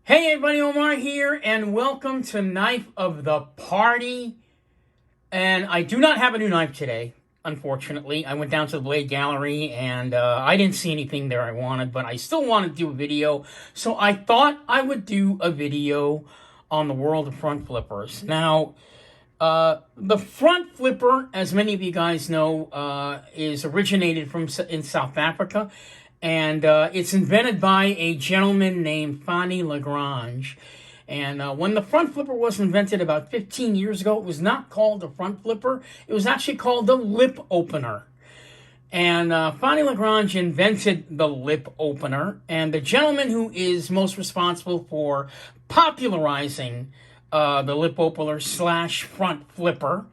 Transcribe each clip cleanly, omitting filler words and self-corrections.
Hey everybody, Omar here, and welcome to Knife of the Party. And I do not have a new knife today, unfortunately. I went down to the Blade Gallery, and I didn't see anything there I wanted, but I still wanted to do a video, so I thought I would do a video on the world of front flippers. Now, the front flipper, as many of you guys know, is originated in South Africa. And it's invented by a gentleman named Fanny Lagrange. And when the front flipper was invented about 15 years ago, it was not called a front flipper. It was actually called the lip opener. And Fanny Lagrange invented the lip opener. And the gentleman who is most responsible for popularizing the lip opener / front flipper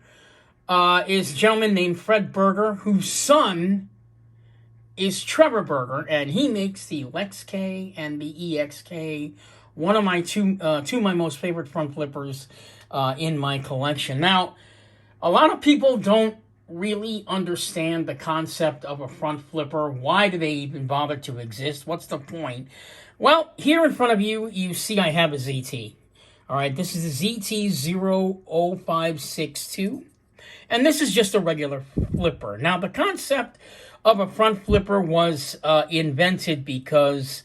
is a gentleman named Fred Berger, whose son is Trevor Berger, and he makes the Lex K and the EXK, one of my two of my most favorite front flippers in my collection. Now, a lot of people don't really understand the concept of a front flipper. Why do they even bother to exist? What's the point? Well, here in front of you, you see I have a ZT. All right, this is a ZT00562, and this is just a regular flipper. Now, the concept of a front flipper was invented because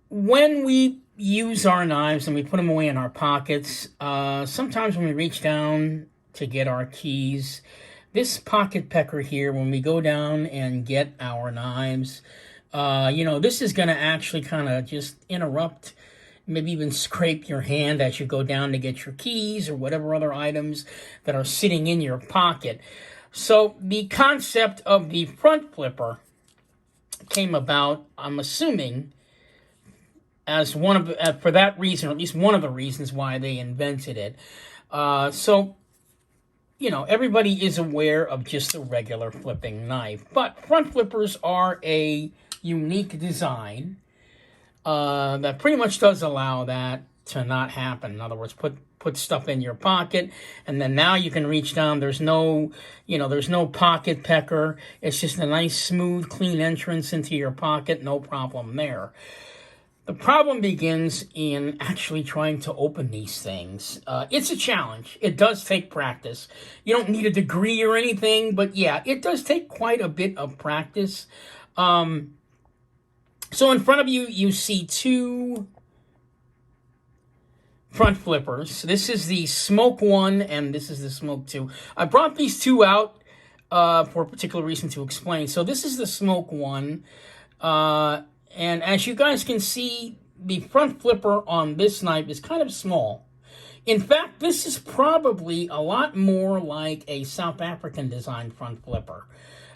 when we use our knives and we put them away in our pockets, sometimes when we reach down to get our keys, this pocket pecker here, when we go down and get our knives, this is going to actually kind of just interrupt, maybe even scrape your hand as you go down to get your keys or whatever other items that are sitting in your pocket. So the concept of the front flipper came about, I'm assuming, as for that reason, or at least one of the reasons why they invented it. Everybody is aware of just a regular flipping knife, but front flippers are a unique design that pretty much does allow that to not happen. In other words, put stuff in your pocket, and then now you can reach down. There's no pocket pecker. It's just a nice, smooth, clean entrance into your pocket. No problem there. The problem begins in actually trying to open these things. It's a challenge. It does take practice. You don't need a degree or anything, but yeah, it does take quite a bit of practice. So in front of you, you see two front flippers. This is the Smoke 1 and this is the Smoke 2. I brought these two out for a particular reason to explain. So this is the Smoke 1. And as you guys can see, the front flipper on this knife is kind of small. In fact, this is probably a lot more like a South African designed front flipper.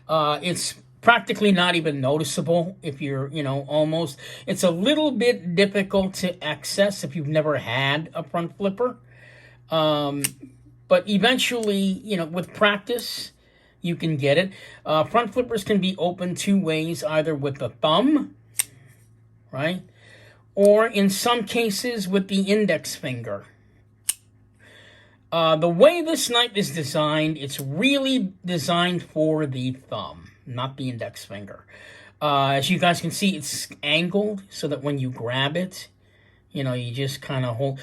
It's practically not even noticeable if you're, almost. It's a little bit difficult to access if you've never had a front flipper. But eventually, with practice, you can get it. Front flippers can be opened two ways, either with the thumb, right? Or in some cases with the index finger. The way this knife is designed, it's really designed for the thumb, not the index finger. As you guys can see, it's angled so that when you grab it, you just kind of hold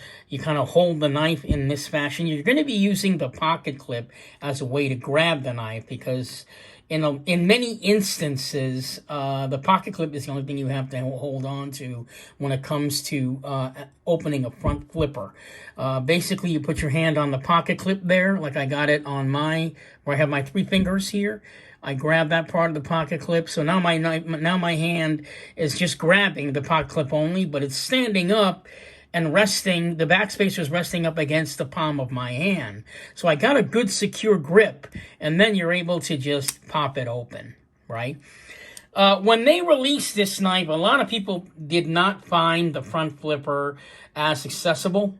the knife in this fashion. You're going to be using the pocket clip as a way to grab the knife because in many instances, the pocket clip is the only thing you have to hold on to when it comes to opening a front flipper. Basically, you put your hand on the pocket clip there, like I got it on where I have my 3 fingers here. I grab that part of the pocket clip, so now my hand is just grabbing the pocket clip only, but it's standing up and resting, the backspacer is resting up against the palm of my hand. So I got a good secure grip, and then you're able to just pop it open, right? When they released this knife, a lot of people did not find the front flipper as accessible.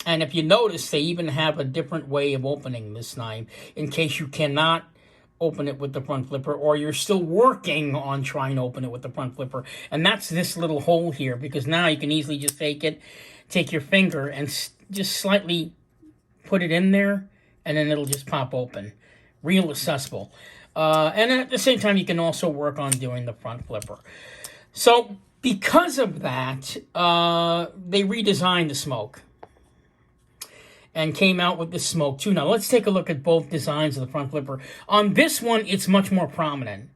And if you notice, they even have a different way of opening this knife in case you cannot open it with the front flipper, or you're still working on trying to open it with the front flipper. And that's this little hole here, because now you can easily just take your finger and just slightly put it in there, and then it'll just pop open. Real accessible. And at the same time, you can also work on doing the front flipper. So Because of that, they redesigned the smoke and came out with the smoke too. Now let's take a look at both designs of the front flipper. On this one, it's much more prominent.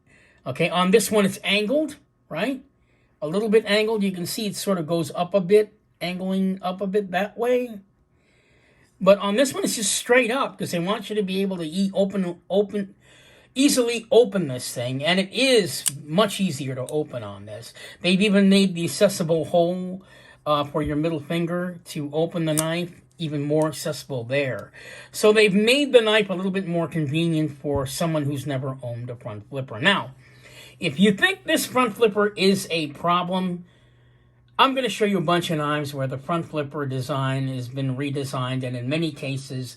Okay, on this one, it's angled, right? A little bit angled. You can see it sort of goes up a bit, angling up a bit that way. But on this one, it's just straight up because they want you to be able to easily open this thing, and it is much easier to open on this. They've even made the accessible hole for your middle finger to open the knife even more accessible there. So they've made the knife a little bit more convenient for someone who's never owned a front flipper. Now, if you think this front flipper is a problem, I'm going to show you a bunch of knives where the front flipper design has been redesigned, and in many cases,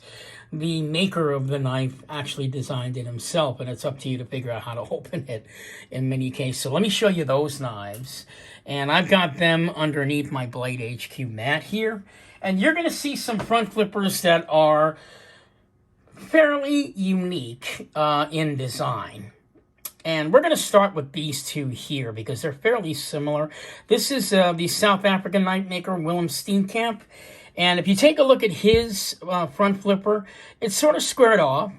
the maker of the knife actually designed it himself, and it's up to you to figure out how to open it in many cases. So let me show you those knives, and I've got them underneath my Blade HQ mat here, and you're going to see some front flippers that are fairly unique in design. And we're going to start with these two here because they're fairly similar. This is the South African knife maker, Willem Steenkamp. And if you take a look at his front flipper, it's sort of squared off,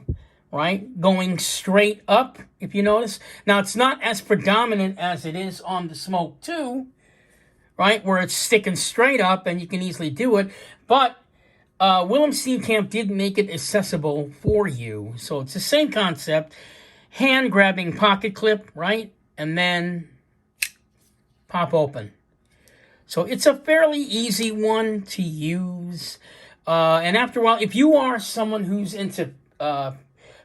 right? Going straight up, if you notice. Now, it's not as predominant as it is on the Smoke 2, right? Where it's sticking straight up and you can easily do it. But Willem Steenkamp did make it accessible for you. So it's the same concept. Hand-grabbing pocket clip, right? And then pop open. So it's a fairly easy one to use. And after a while, if you are someone who's into,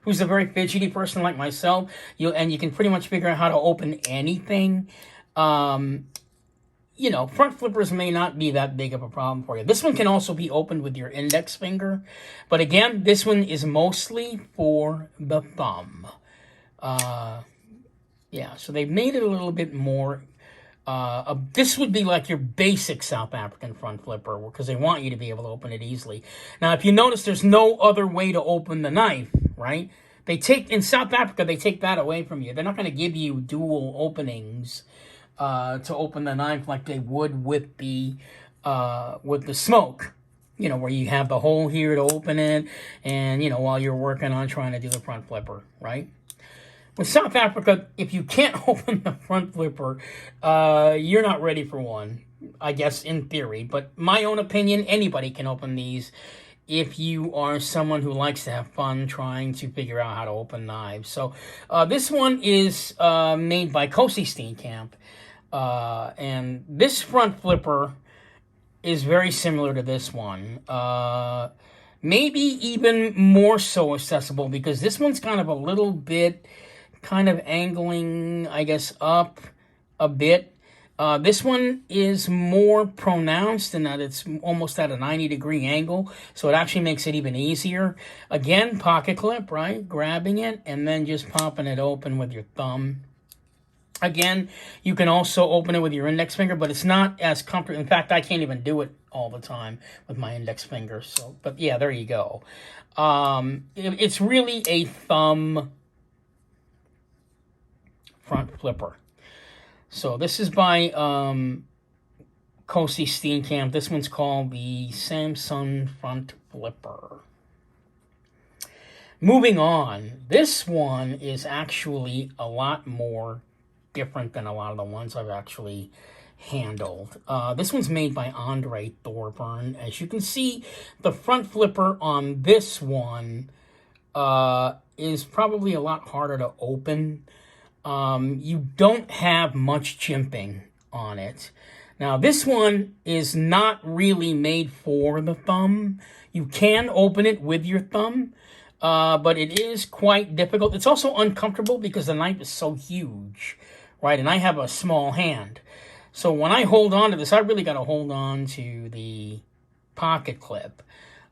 who's a very fidgety person like myself, and you can pretty much figure out how to open anything, you know, front flippers may not be that big of a problem for you. This one can also be opened with your index finger. But again, this one is mostly for the thumb. Yeah, so they've made it a little bit more, this would be like your basic South African front flipper because they want you to be able to open it easily. Now, if you notice, there's no other way to open the knife, right? In South Africa, they take that away from you. They're not going to give you dual openings, to open the knife like they would with the Smoke. You know, where you have the hole here to open it and, you know, while you're working on trying to do the front flipper, right? With South Africa, if you can't open the front flipper, you're not ready for one, I guess, in theory. But my own opinion, anybody can open these if you are someone who likes to have fun trying to figure out how to open knives. So this one is made by Kosi Steenkamp. And this front flipper is very similar to this one. Maybe even more so accessible because this one's kind of a little bit kind of angling, I guess, up a bit. This one is more pronounced in that it's almost at a 90-degree angle, so it actually makes it even easier. Again, pocket clip, right? Grabbing it and then just popping it open with your thumb. Again, you can also open it with your index finger, but it's not as comfortable. In fact, I can't even do it all the time with my index finger. So, but yeah, there you go. It's really a thumb front flipper. So this is by Kosi Steenkamp. This one's called the Samsung front flipper. Moving on, this one is actually a lot more different than a lot of the ones I've actually handled. This one's made by Andre Thorburn. As you can see, the front flipper on this one is probably a lot harder to open. You don't have much jimping on it. Now, this one is not really made for the thumb. You can open it with your thumb, but it is quite difficult. It's also uncomfortable because the knife is so huge, right? And I have a small hand. So when I hold on to this, I really got to hold on to the pocket clip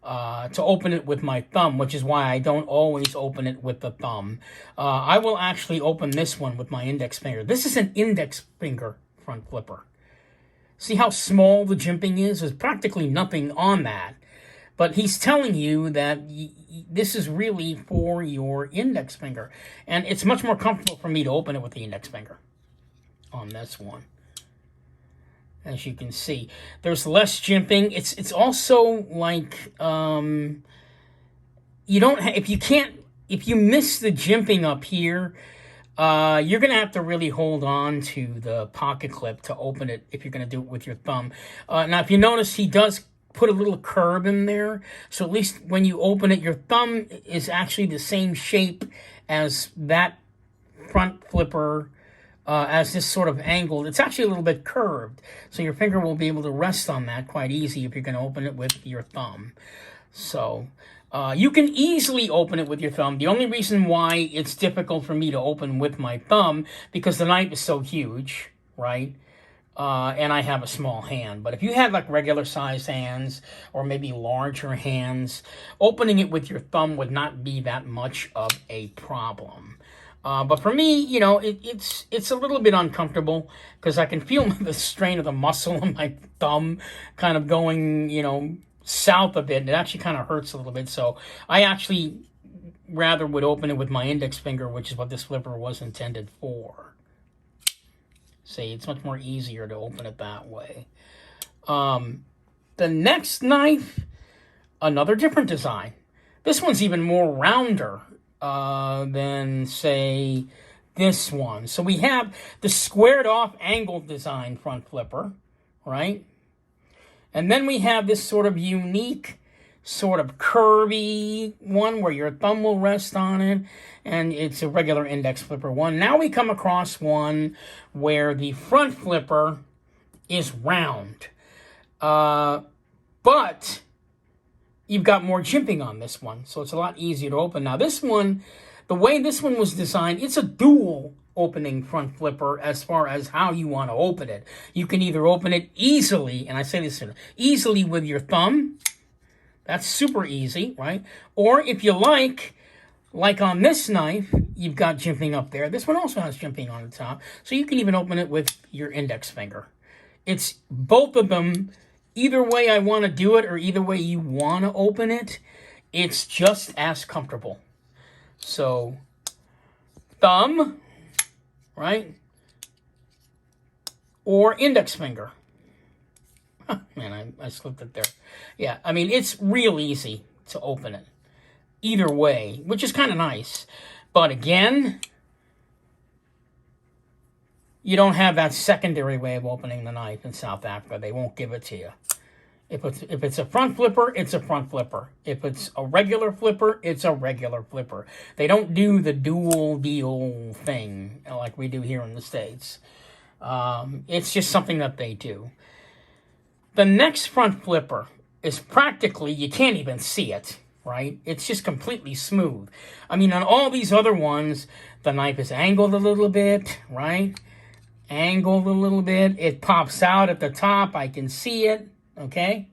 to open it with my thumb, which is why I don't always open it with the thumb. I will actually open this one with my index finger. This is an index finger front flipper. See how small the jimping is? There's practically nothing on that. But he's telling you that this is really for your index finger. And it's much more comfortable for me to open it with the index finger on this one. as you can see. There's less jimping. It's also like, you don't if you miss the jimping up here, you're going to have to really hold on to the pocket clip to open it if you're going to do it with your thumb. Now, if you notice, he does put a little curve in there, so at least when you open it, your thumb is actually the same shape as that front flipper, as this sort of angled. It's actually a little bit curved, so your finger will be able to rest on that quite easy if you're going to open it with your thumb. So you can easily open it with your thumb. The only reason why it's difficult for me to open with my thumb, because the knife is so huge, right? And I have a small hand. But if you had like regular sized hands or maybe larger hands, opening it with your thumb would not be that much of a problem. But for me, you know, it's a little bit uncomfortable because I can feel the strain of the muscle in my thumb kind of going, you know, south a bit. And it actually kind of hurts a little bit. So I actually rather would open it with my index finger, which is what this flipper was intended for. See, it's much more easier to open it that way. The next knife, another different design. This one's even more rounder than, say, this one. So we have the squared off angled design front flipper, right? And then we have this sort of unique, sort of curvy one where your thumb will rest on it, and it's a regular index flipper one. Now we come across one where the front flipper is round, but you've got more jimping on this one, so it's a lot easier to open. Now this one, the way this one was designed, it's a dual opening front flipper as far as how you want to open it. You can either open it easily, and I say this easily with your thumb. That's super easy, right? Or if you like on this knife, you've got jimping up there. This one also has jimping on the top, so you can even open it with your index finger. It's both of them. Either way I want to do it, or either way you want to open it, it's just as comfortable. So, thumb, right? Or index finger. Man, I slipped it there. Yeah, I mean, it's real easy to open it. Either way, which is kind of nice. But again, you don't have that secondary way of opening the knife in South Africa. They won't give it to you. If it's a front flipper, it's a front flipper. If it's a regular flipper, it's a regular flipper. They don't do the dual deal thing like we do here in the States. It's just something that they do. The next front flipper is practically, you can't even see it, right? It's just completely smooth. I mean, on all these other ones, the knife is angled a little bit, right? Angled a little bit. It pops out at the top. I can see it, okay?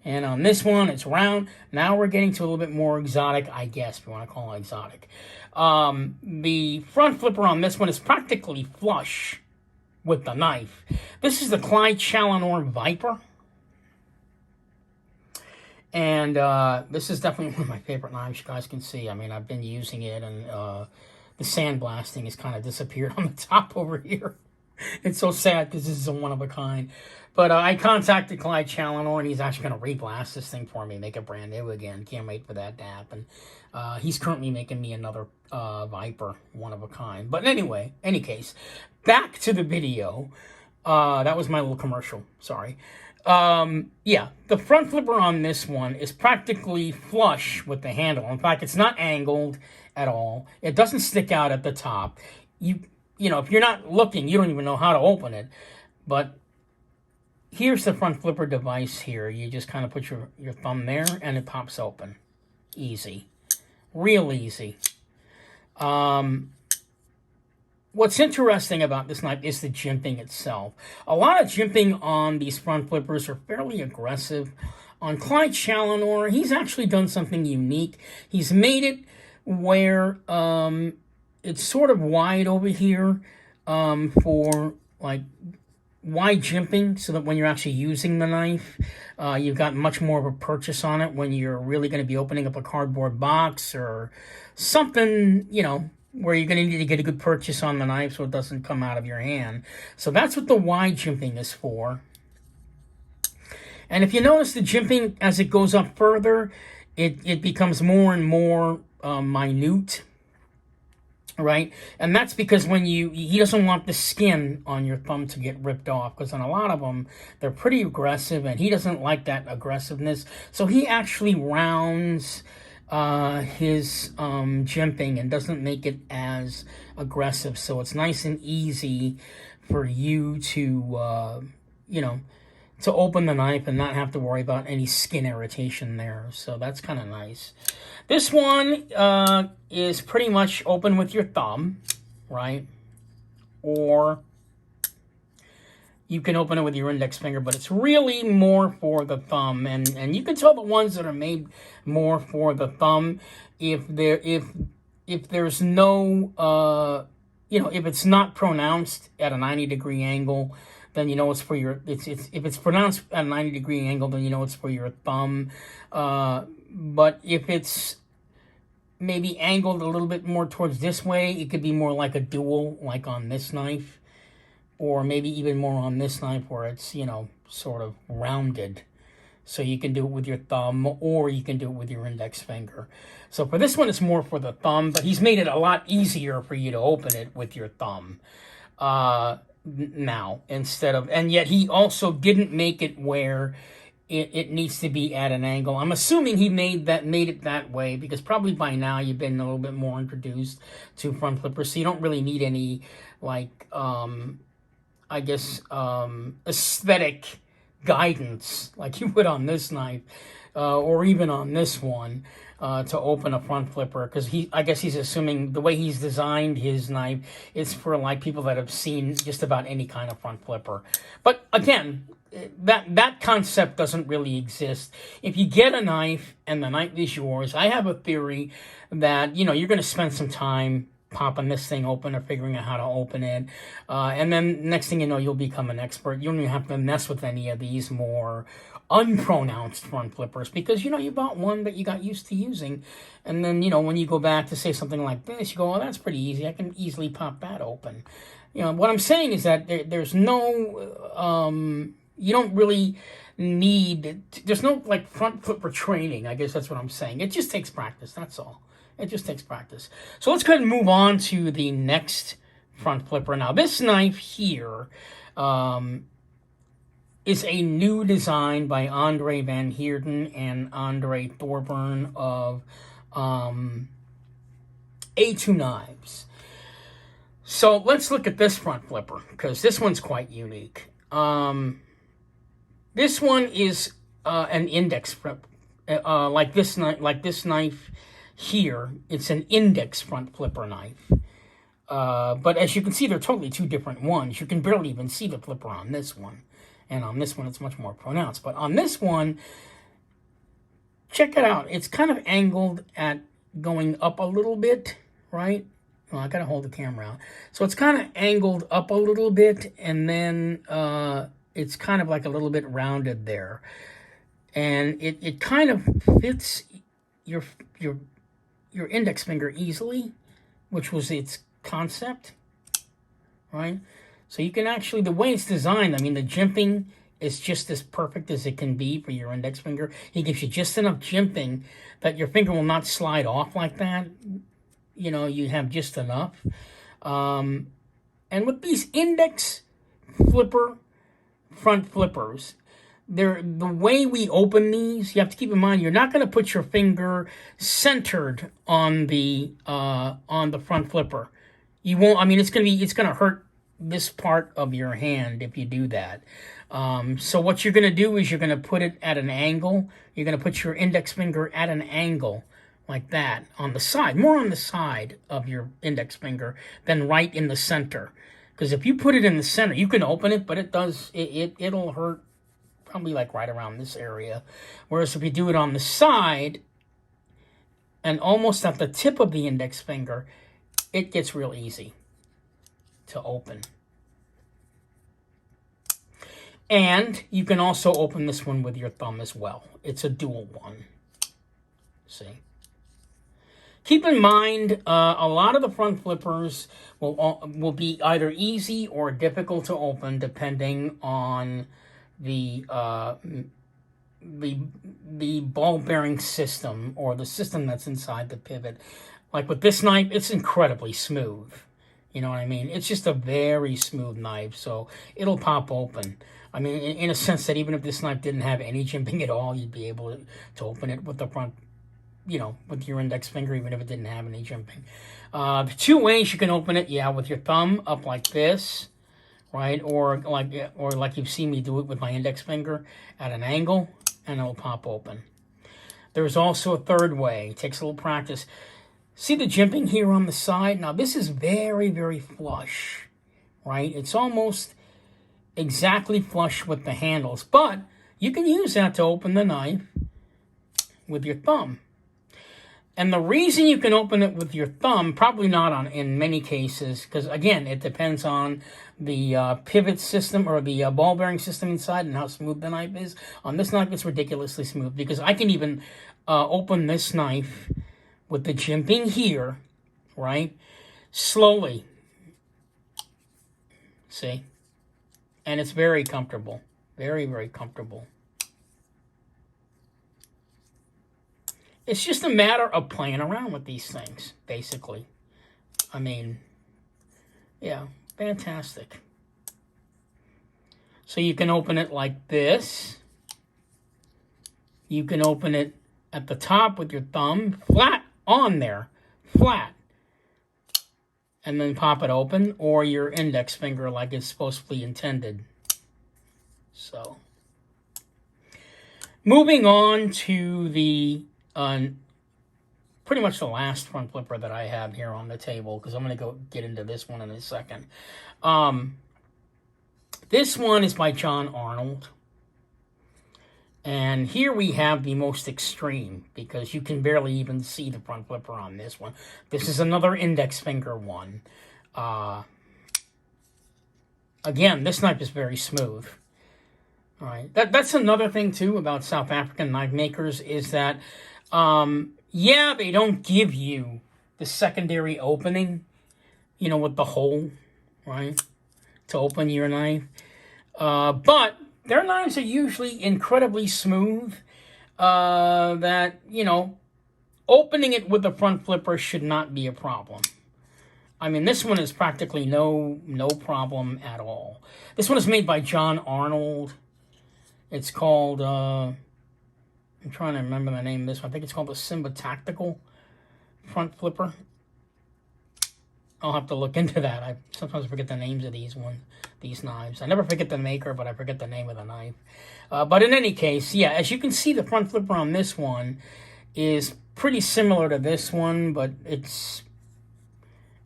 And on this one, it's round. Now we're getting to a little bit more exotic, I guess, if you want to call it exotic. The front flipper on this one is practically flush with the knife. This is the Clyde Challenor Viper. And this is definitely one of my favorite knives, you guys can see. I mean, I've been using it, and the sandblasting has kind of disappeared on the top over here. It's so sad because this is a one-of-a-kind. But I contacted Clyde Challenor, and he's actually going to reblast this thing for me, make it brand new again. Can't wait for that to happen. He's currently making me another Viper, one-of-a-kind. But anyway, any case, back to the video. That was my little commercial, sorry. Yeah, the front flipper on this one is practically flush with the handle. In fact, it's not angled at all. It doesn't stick out at the top. You know, if you're not looking, you don't even know how to open it. But here's the front flipper device here. You just kind of put your thumb there, and it pops open. Easy. Real easy. What's interesting about this knife is the jimping itself. A lot of jimping on these front flippers are fairly aggressive. On Clyde Challenor, he's actually done something unique. He's made it where it's sort of wide over here for like wide jimping, so that when you're actually using the knife, you've got much more of a purchase on it when you're really going to be opening up a cardboard box or something, you know, where you're going to need to get a good purchase on the knife so it doesn't come out of your hand. So that's what the wide jimping is for. And if you notice the jimping as it goes up further, it becomes more and more minute, right? And that's because when he doesn't want the skin on your thumb to get ripped off, because on a lot of them, they're pretty aggressive, and he doesn't like that aggressiveness. So he actually rounds his jimping and doesn't make it as aggressive. So it's nice and easy for you to, to open the knife and not have to worry about any skin irritation there. So that's kind of nice. This one is pretty much open with your thumb, right? Or you can open it with your index finger, but it's really more for the thumb. And you can tell the ones that are made more for the thumb if there's no if it's not pronounced at a 90-degree angle, then you know it's for your, if it's pronounced at a 90-degree angle, then you know it's for your thumb. But if it's maybe angled a little bit more towards this way, it could be more like a dual, like on this knife, or maybe even more on this knife where it's, sort of rounded. So you can do it with your thumb, or you can do it with your index finger. So for this one, it's more for the thumb, but he's made it a lot easier for you to open it with your thumb. Now, and yet he also didn't make it where it needs to be at an angle. I'm assuming he made it that way because probably by now you've been a little bit more introduced to front flippers, so you don't really need any aesthetic guidance like you would on this knife, or even on this one, to open a front flipper, because I guess he's assuming the way he's designed his knife is for like people that have seen just about any kind of front flipper. But again, that concept doesn't really exist. If you get a knife and the knife is yours, I have a theory that you're going to spend some time popping this thing open or figuring out how to open it, and then next thing you know, you'll become an expert. You don't even have to mess with any of these more unpronounced front flippers, because you bought one that you got used to using, and then when you go back to say something like this, you go, oh, that's pretty easy, I can easily pop that open. What I'm saying is that there's no you don't really need, there's no like front flipper training. I guess that's what I'm saying. It just takes practice, that's all. It just takes practice. So let's go ahead and move on to the next front flipper. Now this knife here is a new design by Andre Van Heerden and Andre Thorburn of A2 Knives. So let's look at this front flipper, because this one's quite unique. This one is an index flip, like this knife here. It's an index front flipper knife. But as you can see, they're totally two different ones. You can barely even see the flipper on this one. And on this one, it's much more pronounced. But on this one, check it out. It's kind of angled at going up a little bit, right? Well, I got to hold the camera out. So it's kind of angled up a little bit, and then it's kind of like a little bit rounded there. And it kind of fits your index finger easily, which was its concept, right? So you can actually, the way it's designed, I mean, the jimping is just as perfect as it can be for your index finger. It gives you just enough jimping that your finger will not slide off like that. You have just enough. And with these index flipper front flippers, the way we open these, you have to keep in mind, you're not going to put your finger centered on the front flipper. You won't. I mean, it's going to hurt this part of your hand if you do that. So what you're going to do is you're going to put it at an angle. You're going to put your index finger at an angle like that on the side, more on the side of your index finger than right in the center. Because if you put it in the center, you can open it, but it'll hurt probably like right around this area. Whereas if you do it on the side and almost at the tip of the index finger, it gets real easy to open. And you can also open this one with your thumb as well. It's a dual one. See? Keep in mind, a lot of the front flippers will be either easy or difficult to open depending on the the ball bearing system, or the system that's inside the pivot. Like with this knife, it's incredibly smooth. You know what I mean? It's just a very smooth knife, so it'll pop open. I mean, in a sense that even if this knife didn't have any jimping at all, you'd be able to open it with the front, with your index finger, even if it didn't have any jimping. The two ways you can open it, with your thumb up like this, right? Or like you've seen me do it with my index finger at an angle, and it'll pop open. There's also a third way. It takes a little practice. See the jimping here on the side? Now, this is very, very flush, right? It's almost exactly flush with the handles, but you can use that to open the knife with your thumb. And the reason you can open it with your thumb, probably not in many cases, because again, it depends on the pivot system or the ball bearing system inside and how smooth the knife is. On this knife, it's ridiculously smooth, because I can even open this knife with the jimping here, right? Slowly. See? And it's very comfortable. Very, very comfortable. It's just a matter of playing around with these things, basically. I mean, yeah, fantastic. So you can open it like this. You can open it at the top with your thumb, flat on there, flat. And then pop it open, or your index finger like it's supposed to be intended. So, moving on to the pretty much the last front flipper that I have here on the table, because I'm going to go get into this one in a second. This one is by John Arnold. And here we have the most extreme, because you can barely even see the front flipper on this one. This is another index finger one. Again, this knife is very smooth. All right. That's another thing, too, about South African knife makers, is that, they don't give you the secondary opening, with the hole, right, to open your knife. But their knives are usually incredibly smooth, that, opening it with the front flipper should not be a problem. I mean, this one is practically no problem at all. This one is made by John Arnold. It's called, I'm trying to remember the name of this one. I think it's called the Simba Tactical Front Flipper. I'll have to look into that. I sometimes forget the names of these knives. I never forget the maker, but I forget the name of the knife. But in any case, as you can see, the front flipper on this one is pretty similar to this one, but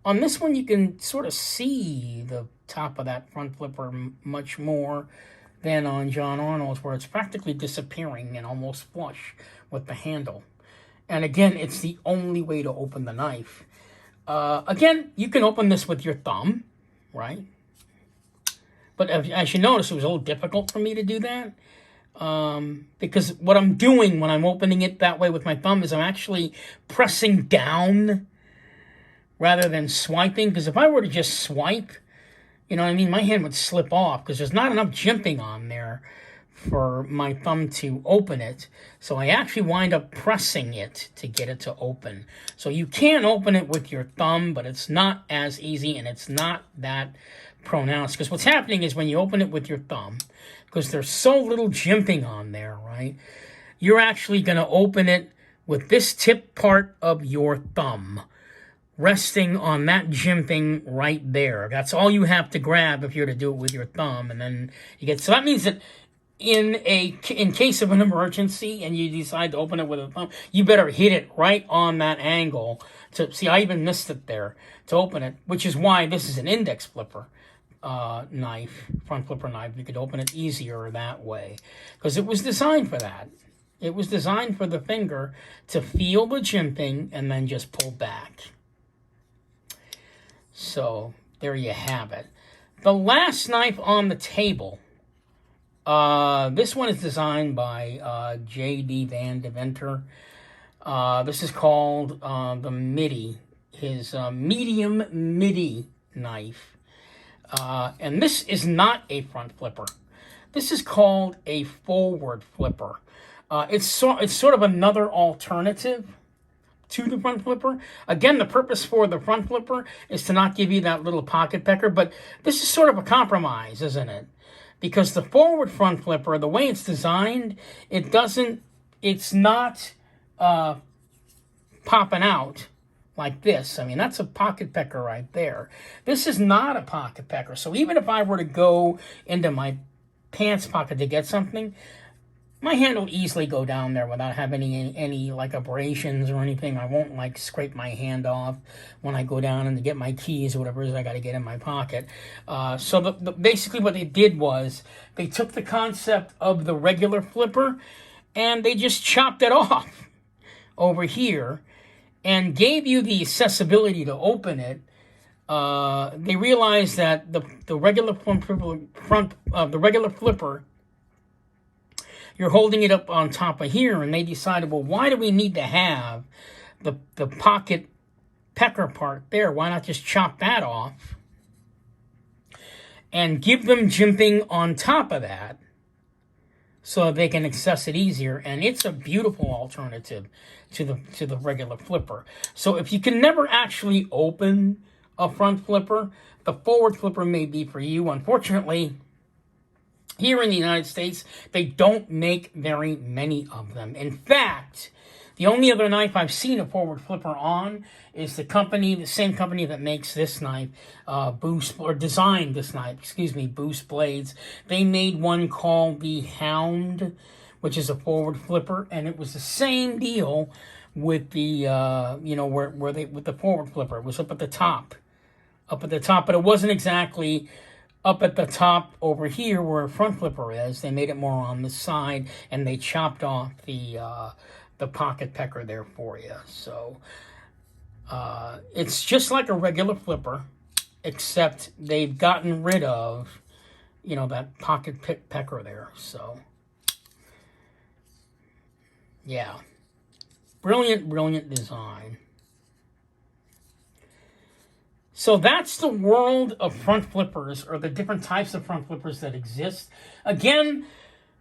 on this one you can sort of see the top of that front flipper much more than on John Arnold's, where it's practically disappearing and almost flush with the handle. And again, it's the only way to open the knife. Again, you can open this with your thumb, right? But as you notice, it was a little difficult for me to do that. Because what I'm doing when I'm opening it that way with my thumb is I'm actually pressing down rather than swiping. Because if I were to just swipe, my hand would slip off, because there's not enough jimping on there for my thumb to open it. So I actually wind up pressing it to get it to open. So you can open it with your thumb, but it's not as easy, and it's not that pronounced. Because what's happening is when you open it with your thumb, because there's so little jimping on there, right, you're actually going to open it with this tip part of your thumb resting on that jimping right there. That's all you have to grab if you're to do it with your thumb, and then you get. So that means that in case of an emergency and you decide to open it with a thumb, you better hit it right on that angle to see. I even missed it there to open it, which is why this is an index flipper knife, front flipper knife. You could open it easier that way, because it was designed for that. It was designed for the finger to feel the jimping and then just pull back. So, there you have it. The last knife on the table, this one is designed by J.D. Van Deventer. This is called the MIDI, his medium MIDI knife. And this is not a front flipper. This is called a forward flipper. It's sort of another alternative to the front flipper. Again, the purpose for the front flipper is to not give you that little pocket pecker, but this is sort of a compromise, isn't it? Because the forward front flipper, the way it's designed, it's not popping out like this. I mean, that's a pocket pecker right there. This is not a pocket pecker. So even if I were to go into my pants pocket to get something, my hand will easily go down there without having any like abrasions or anything. I won't like scrape my hand off when I go down and to get my keys or whatever it is I got to get in my pocket. So basically what they did was they took the concept of the regular flipper and they just chopped it off over here and gave you the accessibility to open it. They realized that the regular the regular flipper, you're holding it up on top of here, and they decided, well, why do we need to have the pocket pecker part there? Why not just chop that off and give them jimping on top of that so they can access it easier? And it's a beautiful alternative to the regular flipper. So if you can never actually open a front flipper, the forward flipper may be for you. Unfortunately, here in the United States, they don't make very many of them. In fact, the only other knife I've seen a forward flipper on is the same company that makes this knife, designed this knife, Boost Blades. They made one called the Hound, which is a forward flipper, and it was the same deal with the, with the forward flipper. It was up at the top, but it wasn't exactly up at the top over here where a front flipper is. They made it more on the side, and they chopped off the pocket pecker there for you. So it's just like a regular flipper, except they've gotten rid of, that pocket pecker there. So yeah, brilliant design. So that's the world of front flippers, or the different types of front flippers that exist. Again,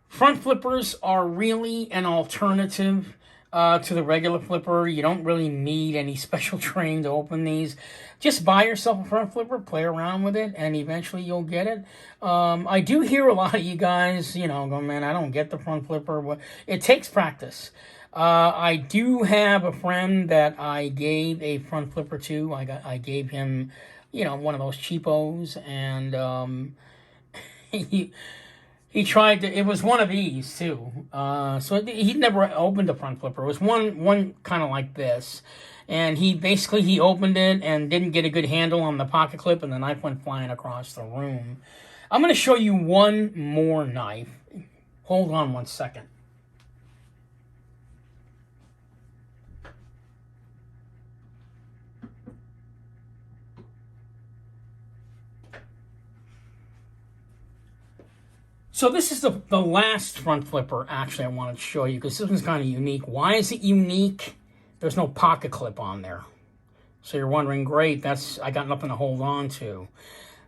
front flippers are really an alternative to the regular flipper. You don't really need any special training to open these. Just buy yourself a front flipper, play around with it, and eventually you'll get it. I do hear a lot of you guys, go, man, I don't get the front flipper. It takes practice. I do have a friend that I gave a front flipper to. I gave him, one of those cheapos, and he tried to. It was one of these too. So he never opened a front flipper. It was one kind of like this, and he opened it and didn't get a good handle on the pocket clip, and the knife went flying across the room. I'm going to show you one more knife. Hold on one second. So this is the last front flipper, actually, I wanted to show you, because this one's kind of unique. Why is it unique? There's no pocket clip on there. So you're wondering, great, I got nothing to hold on to.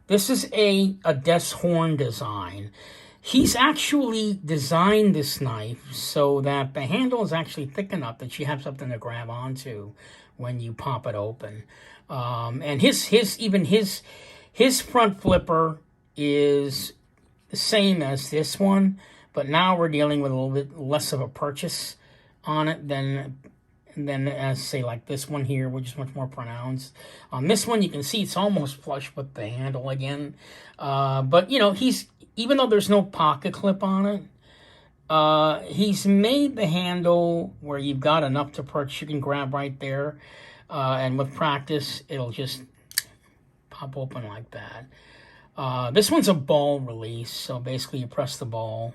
This is a Des Horn design. He's actually designed this knife so that the handle is actually thick enough that you have something to grab onto when you pop it open. And his front flipper is the same as this one, but now we're dealing with a little bit less of a purchase on it than as, say, like this one here, which is much more pronounced. On this one, you can see it's almost flush with the handle again. But, even though there's no pocket clip on it, he's made the handle where you've got enough to purchase. You can grab right there, and with practice, it'll just pop open like that. This one's a ball release, so basically you press the ball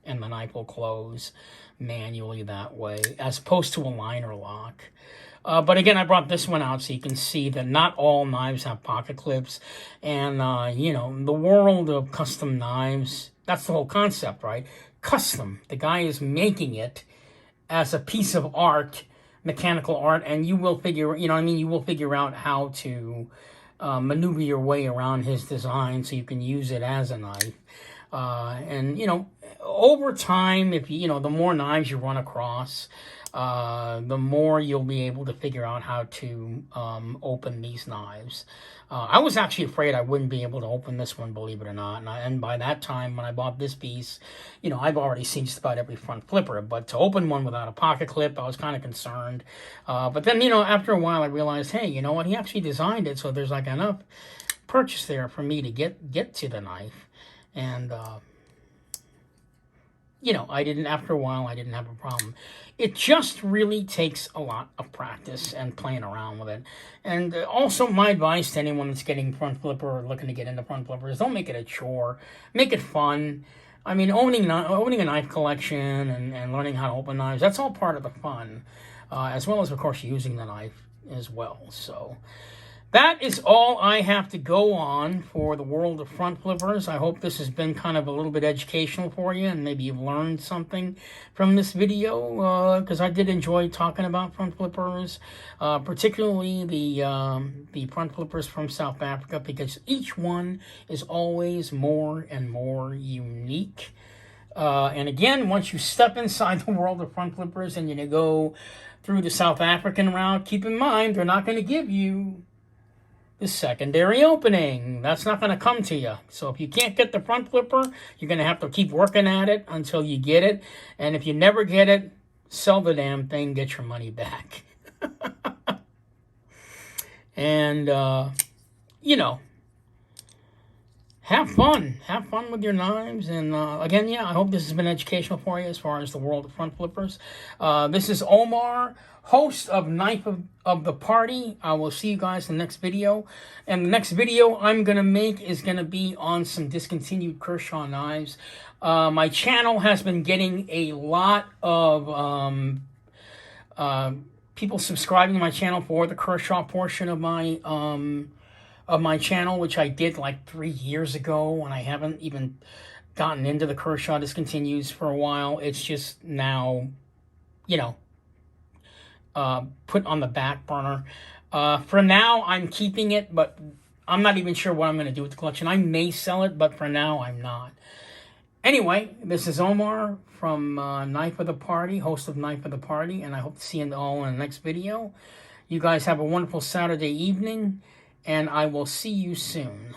and the knife will close manually that way, as opposed to a liner lock. But again, I brought this one out so you can see that not all knives have pocket clips. And, the world of custom knives, that's the whole concept, right? Custom. The guy is making it as a piece of art, mechanical art, and you will figure, you will figure out how to maneuver your way around his design so you can use it as a knife. And, over time, if the more knives you run across, the more you'll be able to figure out how to open these knives. I was actually afraid I wouldn't be able to open this one, believe it or not. And by that time, when I bought this piece, I've already seen just about every front flipper. But to open one without a pocket clip, I was kind of concerned. But then, after a while, I realized, hey, you know what? He actually designed it so there's like enough purchase there for me to get to the knife. And, after a while, I didn't have a problem. It just really takes a lot of practice and playing around with it. And also, my advice to anyone that's getting front flipper or looking to get into front flipper is don't make it a chore. Make it fun. I mean, owning a knife collection and learning how to open knives, that's all part of the fun, as well as, of course, using the knife as well. So that is all I have to go on for the world of front flippers. I hope this has been kind of a little bit educational for you, and maybe you've learned something from this video, because I did enjoy talking about front flippers, particularly the front flippers from South Africa, because each one is always more and more unique. And again, once you step inside the world of front flippers and you go through the South African route, keep in mind they're not going to give you the secondary opening. That's not going to come to you. So if you can't get the front flipper, you're going to have to keep working at it until you get it. And if you never get it, sell the damn thing, get your money back. And, have fun. Have fun with your knives. And again, I hope this has been educational for you as far as the world of front flippers. This is Omar, host of Knife of the Party. I will see you guys in the next video. And the next video I'm going to make is going to be on some discontinued Kershaw knives. My channel has been getting a lot of people subscribing to my channel for the Kershaw portion of my channel, which I did like 3 years ago, and I haven't even gotten into the Kershaw discontinues for a while. It's just now, put on the back burner. For now, I'm keeping it, but I'm not even sure what I'm going to do with the collection. I may sell it, but for now, I'm not. Anyway, this is Omar from Knife of the Party, host of Knife of the Party, and I hope to see you all in the next video. You guys have a wonderful Saturday evening, and I will see you soon.